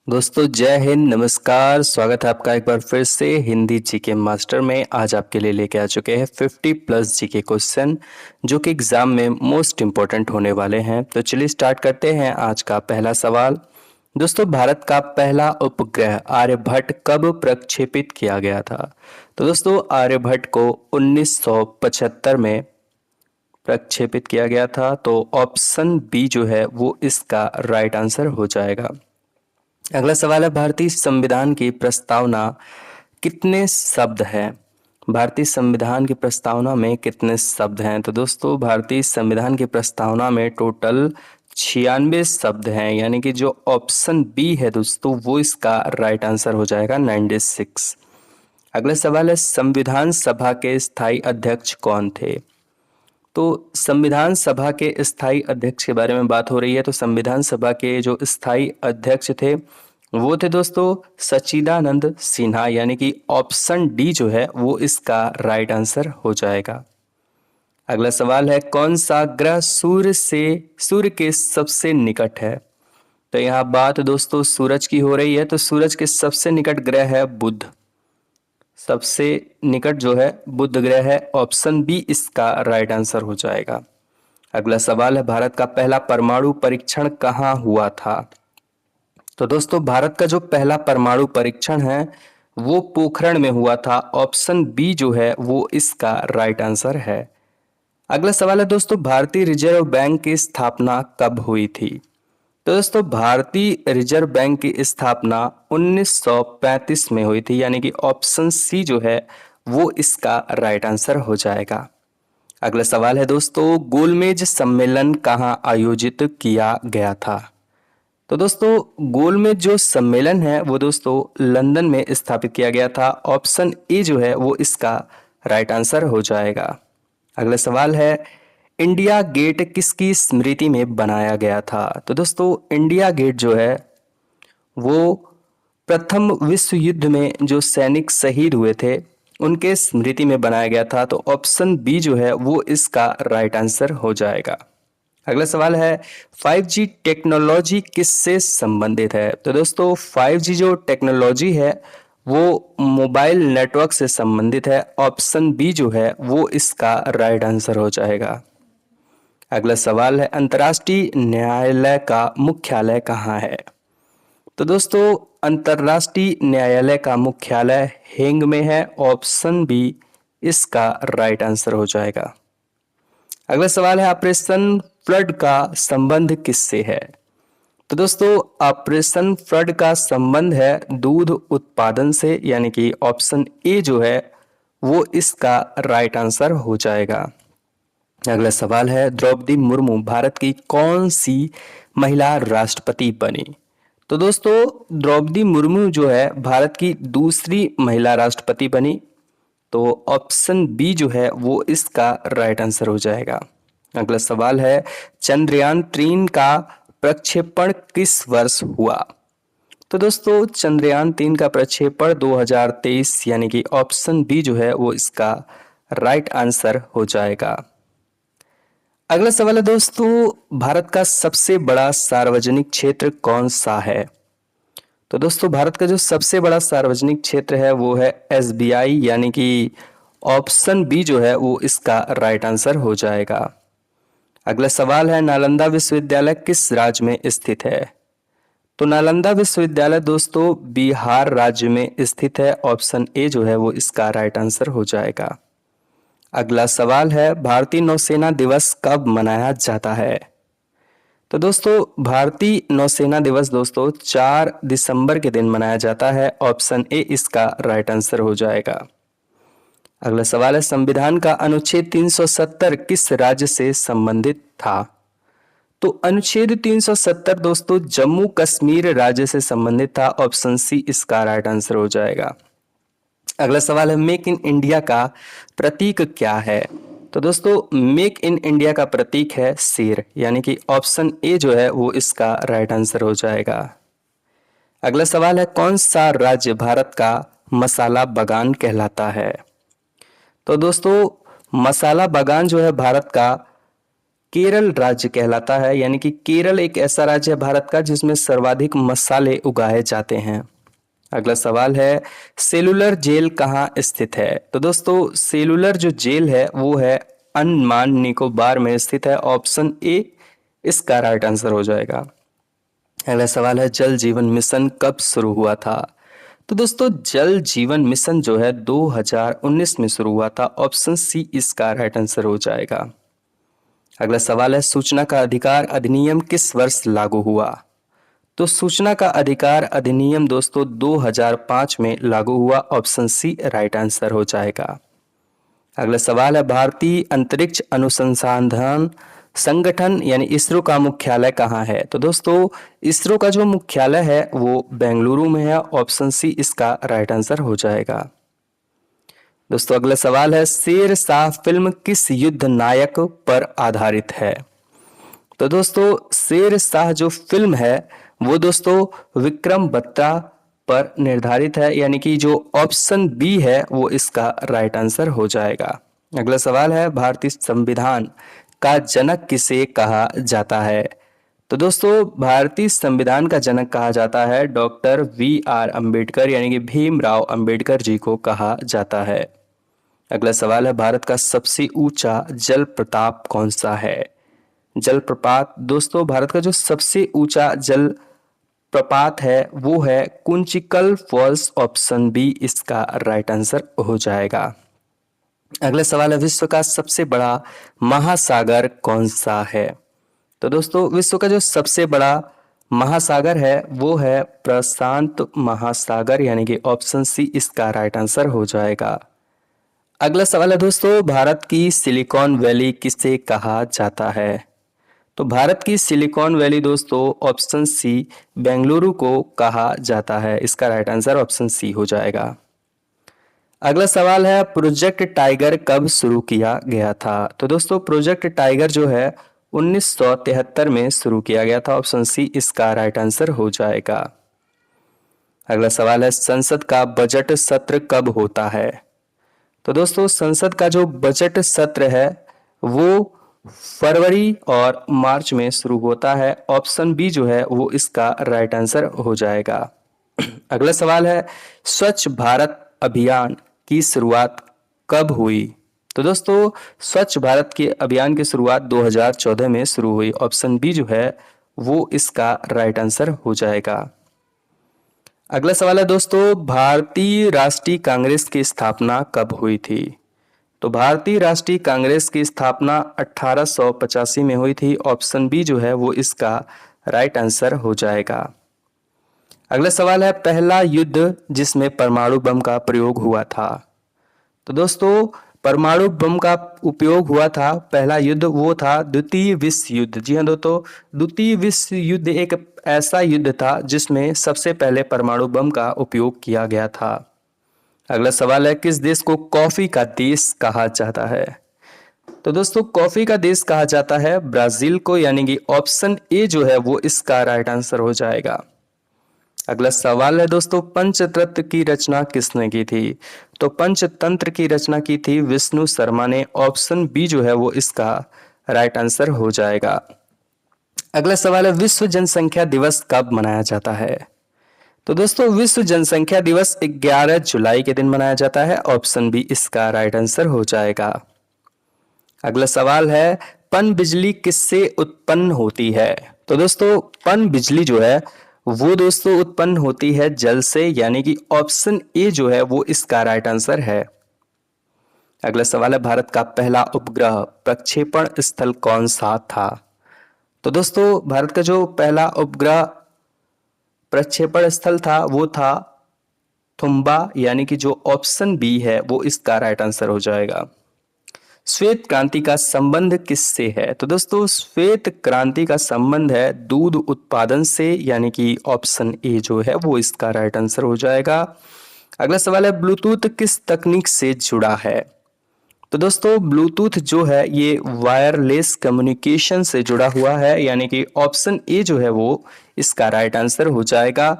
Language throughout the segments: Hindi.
दोस्तों जय हिंद, नमस्कार। स्वागत है आपका एक बार फिर से हिंदी जीके मास्टर में। आज आपके लिए लेके आ चुके हैं 50+ जीके क्वेश्चन जो कि एग्जाम में मोस्ट इम्पोर्टेंट होने वाले हैं। तो चलिए स्टार्ट करते हैं आज का पहला सवाल। दोस्तों, भारत का पहला उपग्रह आर्यभट्ट कब प्रक्षेपित किया गया था? तो दोस्तों, आर्यभट्ट को 1975 में प्रक्षेपित किया गया था। तो ऑप्शन बी जो है वो इसका राइट आंसर हो जाएगा। अगला सवाल है, भारतीय संविधान की प्रस्तावना कितने शब्द हैं? भारतीय संविधान की प्रस्तावना में कितने शब्द हैं? तो दोस्तों, भारतीय संविधान की प्रस्तावना में टोटल 96 शब्द हैं, यानी कि जो ऑप्शन बी है दोस्तों वो इसका राइट आंसर हो जाएगा 96। अगला सवाल है, संविधान सभा के स्थायी अध्यक्ष कौन थे? तो संविधान सभा के स्थायी अध्यक्ष के बारे में बात हो रही है। तो संविधान सभा के जो स्थायी अध्यक्ष थे वो थे दोस्तों सच्चिदानंद सिन्हा, यानी कि ऑप्शन डी जो है वो इसका राइट आंसर हो जाएगा। अगला सवाल है, कौन सा ग्रह सूर्य के सबसे निकट है? तो यहाँ बात दोस्तों सूरज की हो रही है। तो सूरज के सबसे निकट ग्रह है बुध। सबसे निकट जो है बुध ग्रह है। ऑप्शन बी इसका राइट आंसर हो जाएगा। अगला सवाल है, भारत का पहला परमाणु परीक्षण कहाँ हुआ था? तो दोस्तों, भारत का जो पहला परमाणु परीक्षण है वो पोखरण में हुआ था। ऑप्शन बी जो है वो इसका राइट आंसर है। अगला सवाल है दोस्तों, भारतीय रिजर्व बैंक की स्थापना कब हुई थी? तो दोस्तों, भारतीय रिजर्व बैंक की स्थापना 1935 में हुई थी, यानी कि ऑप्शन सी जो है वो इसका राइट आंसर हो जाएगा। अगला सवाल है दोस्तों, गोलमेज सम्मेलन कहाँ आयोजित किया गया था? तो दोस्तों, गोलमेज जो सम्मेलन है वो दोस्तों लंदन में स्थापित किया गया था। ऑप्शन ए जो है वो इसका राइट आंसर हो जाएगा। अगला सवाल है, इंडिया गेट किसकी स्मृति में बनाया गया था? तो दोस्तों, इंडिया गेट जो है वो प्रथम विश्व युद्ध में जो सैनिक शहीद हुए थे उनके स्मृति में बनाया गया था। तो ऑप्शन बी जो है वो इसका राइट आंसर हो जाएगा। अगला सवाल है, 5G टेक्नोलॉजी किससे संबंधित है? तो दोस्तों, 5G जो टेक्नोलॉजी है वो मोबाइल नेटवर्क से संबंधित है। ऑप्शन बी जो है वो इसका राइट आंसर हो जाएगा। अगला सवाल है, अंतर्राष्ट्रीय न्यायालय का मुख्यालय कहाँ है? तो दोस्तों, अंतर्राष्ट्रीय न्यायालय का मुख्यालय हेग में है। ऑप्शन बी इसका राइट आंसर हो जाएगा। अगला सवाल है, ऑपरेशन फ्लड का संबंध किससे है? तो दोस्तों, ऑपरेशन फ्लड का संबंध है दूध उत्पादन से, यानी कि ऑप्शन ए जो है वो इसका राइट आंसर हो जाएगा। अगला सवाल है, द्रौपदी मुर्मू भारत की कौन सी महिला राष्ट्रपति बनी? तो दोस्तों, द्रौपदी मुर्मू जो है भारत की दूसरी महिला राष्ट्रपति बनी। तो ऑप्शन बी जो है वो इसका राइट आंसर हो जाएगा। अगला सवाल है, चंद्रयान 3 का प्रक्षेपण किस वर्ष हुआ? तो दोस्तों, चंद्रयान 3 का प्रक्षेपण 2023, यानी कि ऑप्शन बी जो है वो इसका राइट आंसर हो जाएगा। अगला सवाल है दोस्तों, भारत का सबसे बड़ा सार्वजनिक क्षेत्र कौन सा है? तो दोस्तों, भारत का जो सबसे बड़ा सार्वजनिक क्षेत्र है वो है एसबीआई, यानी कि ऑप्शन बी जो है वो इसका राइट आंसर हो जाएगा। अगला सवाल है, नालंदा विश्वविद्यालय किस राज्य में स्थित है? तो नालंदा विश्वविद्यालय दोस्तों बिहार राज्य में स्थित है। ऑप्शन ए जो है वो इसका राइट आंसर हो जाएगा। अगला सवाल है, भारतीय नौसेना दिवस कब मनाया जाता है? तो दोस्तों, भारतीय नौसेना दिवस दोस्तों 4 दिसंबर के दिन मनाया जाता है। ऑप्शन ए इसका राइट आंसर हो जाएगा। अगला सवाल है, संविधान का अनुच्छेद 370 किस राज्य से संबंधित था? तो अनुच्छेद 370 दोस्तों जम्मू कश्मीर राज्य से संबंधित था। ऑप्शन सी इसका राइट आंसर हो जाएगा। अगला सवाल है, मेक इन इंडिया का प्रतीक क्या है? तो दोस्तों, मेक इन इंडिया का प्रतीक है शेर, यानी कि ऑप्शन ए जो है वो इसका राइट आंसर हो जाएगा। अगला सवाल है, कौन सा राज्य भारत का मसाला बागान कहलाता है? तो दोस्तों, मसाला बागान जो है भारत का केरल राज्य कहलाता है, यानी कि केरल एक ऐसा राज्य है भारत का जिसमें सर्वाधिक मसाले उगाए जाते हैं। अगला सवाल है, सेलुलर जेल कहाँ स्थित है? तो दोस्तों सेलुलर जो जेल है वो है अंडमान निकोबार में स्थित है। ऑप्शन ए इसका राइट आंसर हो जाएगा। अगला सवाल है, जल जीवन मिशन कब शुरू हुआ था? तो दोस्तों जल जीवन मिशन जो है 2019 में शुरू हुआ था। ऑप्शन सी इसका राइट आंसर हो जाएगा। अगला सवाल है, सूचना का अधिकार अधिनियम किस वर्ष लागू हुआ? तो सूचना का अधिकार अधिनियम दोस्तों 2005 में लागू हुआ। ऑप्शन सी राइट आंसर हो जाएगा। अगला सवाल है, भारतीय अंतरिक्ष अनुसंधान संगठन यानी इसरो का मुख्यालय कहाँ है? तो दोस्तों इसरो का जो मुख्यालय है वो बेंगलुरु में है। ऑप्शन सी इसका राइट आंसर हो जाएगा। दोस्तों अगला सवाल है, शेर शाह फिल्म किस युद्ध नायक पर आधारित है? तो दोस्तों शेर शाह जो फिल्म है वो दोस्तों विक्रम बत्रा पर निर्धारित है, यानी कि जो ऑप्शन बी है वो इसका राइट आंसर हो जाएगा। अगला सवाल है, भारतीय संविधान का जनक किसे कहा जाता है? तो दोस्तों भारतीय संविधान का जनक कहा जाता है डॉक्टर VR अंबेडकर, यानी कि भीमराव अंबेडकर जी को कहा जाता है। अगला सवाल है, भारत का सबसे ऊंचा जल प्रपात कौन सा है? जलप्रपात दोस्तों भारत का जो सबसे ऊंचा जल प्रपात है वो है कुंचिकल फॉल्स। ऑप्शन बी इसका राइट आंसर हो जाएगा। अगला सवाल है, विश्व का सबसे बड़ा महासागर कौन सा है? तो दोस्तों विश्व का जो सबसे बड़ा महासागर है वो है प्रशांत महासागर, यानी कि ऑप्शन सी इसका राइट आंसर हो जाएगा। अगला सवाल है दोस्तों, भारत की सिलिकॉन वैली किसे कहा जाता है? तो भारत की सिलिकॉन वैली दोस्तों ऑप्शन सी बेंगलुरु को कहा जाता है। इसका राइट आंसर ऑप्शन सी हो जाएगा। अगला सवाल है, प्रोजेक्ट टाइगर कब शुरू किया गया था? तो दोस्तों प्रोजेक्ट टाइगर जो है 1973 में शुरू किया गया था। ऑप्शन सी इसका राइट आंसर हो जाएगा। अगला सवाल है, संसद का बजट सत्र कब होता है? तो दोस्तों संसद का जो बजट सत्र है वो फरवरी और मार्च में शुरू होता है। ऑप्शन बी जो है वो इसका राइट आंसर हो जाएगा। अगला सवाल है, स्वच्छ भारत अभियान की शुरुआत कब हुई? तो दोस्तों स्वच्छ भारत के अभियान की शुरुआत 2014 में शुरू हुई। ऑप्शन बी जो है वो इसका राइट आंसर हो जाएगा। अगला सवाल है दोस्तों, भारतीय राष्ट्रीय कांग्रेस की स्थापना कब हुई थी? तो भारतीय राष्ट्रीय कांग्रेस की स्थापना 1885 में हुई थी। ऑप्शन बी जो है वो इसका राइट आंसर हो जाएगा। अगला सवाल है, पहला युद्ध जिसमें परमाणु बम का प्रयोग हुआ था? तो दोस्तों परमाणु बम का उपयोग हुआ था पहला युद्ध वो था द्वितीय विश्व युद्ध। जी हाँ दोस्तों, द्वितीय विश्व युद्ध एक ऐसा युद्ध था जिसमें सबसे पहले परमाणु बम का उपयोग किया गया था। अगला सवाल है, किस देश को कॉफी का देश कहा जाता है? तो दोस्तों कॉफी का देश कहा जाता है ब्राजील को, यानी कि ऑप्शन ए जो है वो इसका राइट आंसर हो जाएगा। अगला सवाल है दोस्तों, पंचतंत्र की रचना किसने की थी? तो पंचतंत्र की रचना की थी विष्णु शर्मा ने। ऑप्शन बी जो है वो इसका राइट आंसर हो जाएगा। अगला सवाल है, विश्व जनसंख्या दिवस कब मनाया जाता है? तो दोस्तों विश्व जनसंख्या दिवस 11 जुलाई के दिन मनाया जाता है। ऑप्शन बी इसका राइट आंसर हो जाएगा। अगला सवाल है, पन बिजली किससे उत्पन्न होती है? तो दोस्तों पन बिजली जो है वो दोस्तों उत्पन्न होती है जल से, यानी कि ऑप्शन ए जो है वो इसका राइट आंसर है। अगला सवाल है, भारत का पहला उपग्रह प्रक्षेपण स्थल कौन सा था? तो दोस्तों भारत का जो पहला उपग्रह प्रक्षेपण स्थल था वो था थुम्बा, यानी कि जो ऑप्शन बी है वो इसका राइट आंसर हो जाएगा। श्वेत क्रांति का संबंध किससे है? तो दोस्तों श्वेत क्रांति का संबंध है दूध उत्पादन से, यानी कि ऑप्शन ए जो है वो इसका राइट आंसर हो जाएगा। अगला सवाल है, ब्लूटूथ किस तकनीक से जुड़ा है? तो दोस्तों ब्लूटूथ जो है ये वायरलेस कम्युनिकेशन से जुड़ा हुआ है, यानी कि ऑप्शन ए जो है वो इसका राइट आंसर हो जाएगा।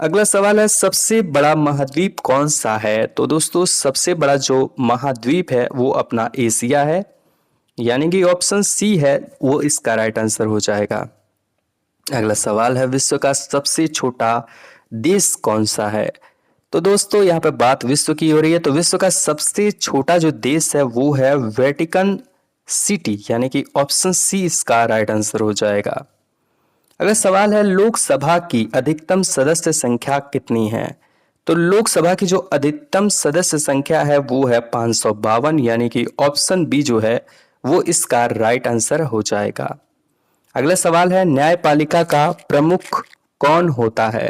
अगला सवाल है, सबसे बड़ा महाद्वीप कौन सा है? तो दोस्तों सबसे बड़ा जो महाद्वीप है वो अपना एशिया है। यानी कि ऑप्शन सी है वो इसका राइट आंसर हो जाएगा। अगला सवाल है, विश्व का सबसे छोटा देश कौन सा है? तो दोस्तों यहाँ पे बात विश्व की हो रही है, तो विश्व का सबसे छोटा जो देश है वो है वेटिकन सिटी, यानी कि ऑप्शन सी इसका राइट आंसर हो जाएगा। अगला सवाल है, लोकसभा की अधिकतम सदस्य संख्या कितनी है? तो लोकसभा की जो अधिकतम सदस्य संख्या है वो है 552, यानी कि ऑप्शन बी जो है वो इसका राइट आंसर हो जाएगा। अगला सवाल है, न्यायपालिका का प्रमुख कौन होता है?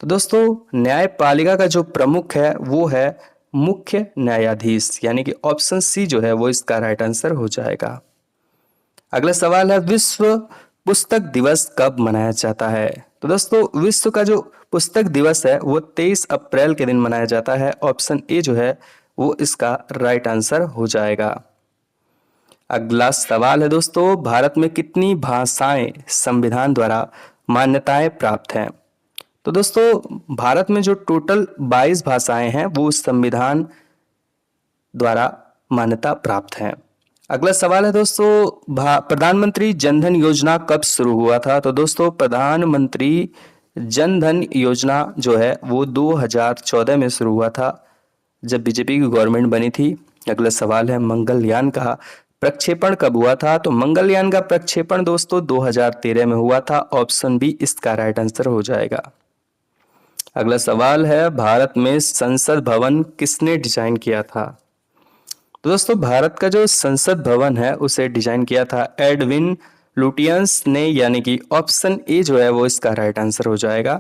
तो दोस्तों न्यायपालिका का जो प्रमुख है वो है मुख्य न्यायाधीश, यानी कि ऑप्शन सी जो है वो इसका राइट आंसर हो जाएगा। अगला सवाल है, विश्व पुस्तक दिवस कब मनाया जाता है? तो दोस्तों विश्व का जो पुस्तक दिवस है वो 23 अप्रैल के दिन मनाया जाता है। ऑप्शन ए जो है वो इसका राइट आंसर हो जाएगा। अगला सवाल है दोस्तों, भारत में कितनी भाषाएं संविधान द्वारा मान्यताएं प्राप्त हैं? तो दोस्तों भारत में जो टोटल 22 भाषाएं हैं वो संविधान द्वारा मान्यता प्राप्त हैं। अगला सवाल है दोस्तों, प्रधानमंत्री जनधन योजना कब शुरू हुआ था? तो दोस्तों प्रधानमंत्री जनधन योजना जो है वो 2014 में शुरू हुआ था, जब बीजेपी की गवर्नमेंट बनी थी। अगला सवाल है, मंगलयान का प्रक्षेपण कब हुआ था? तो मंगलयान का प्रक्षेपण दोस्तों 2013 में हुआ था। ऑप्शन बी इसका राइट आंसर हो जाएगा। अगला सवाल है, भारत में संसद भवन किसने डिजाइन किया था? तो दोस्तों भारत का जो संसद भवन है उसे डिजाइन किया था एडविन लुटियंस ने, यानी कि ऑप्शन ए जो है वो इसका राइट आंसर हो जाएगा।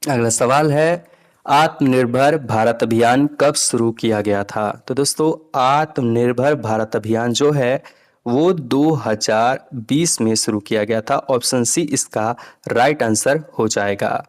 अगला सवाल है, आत्मनिर्भर भारत अभियान कब शुरू किया गया था? तो दोस्तों आत्मनिर्भर भारत अभियान जो है वो 2020 में शुरू किया गया था। ऑप्शन सी इसका राइट आंसर हो जाएगा।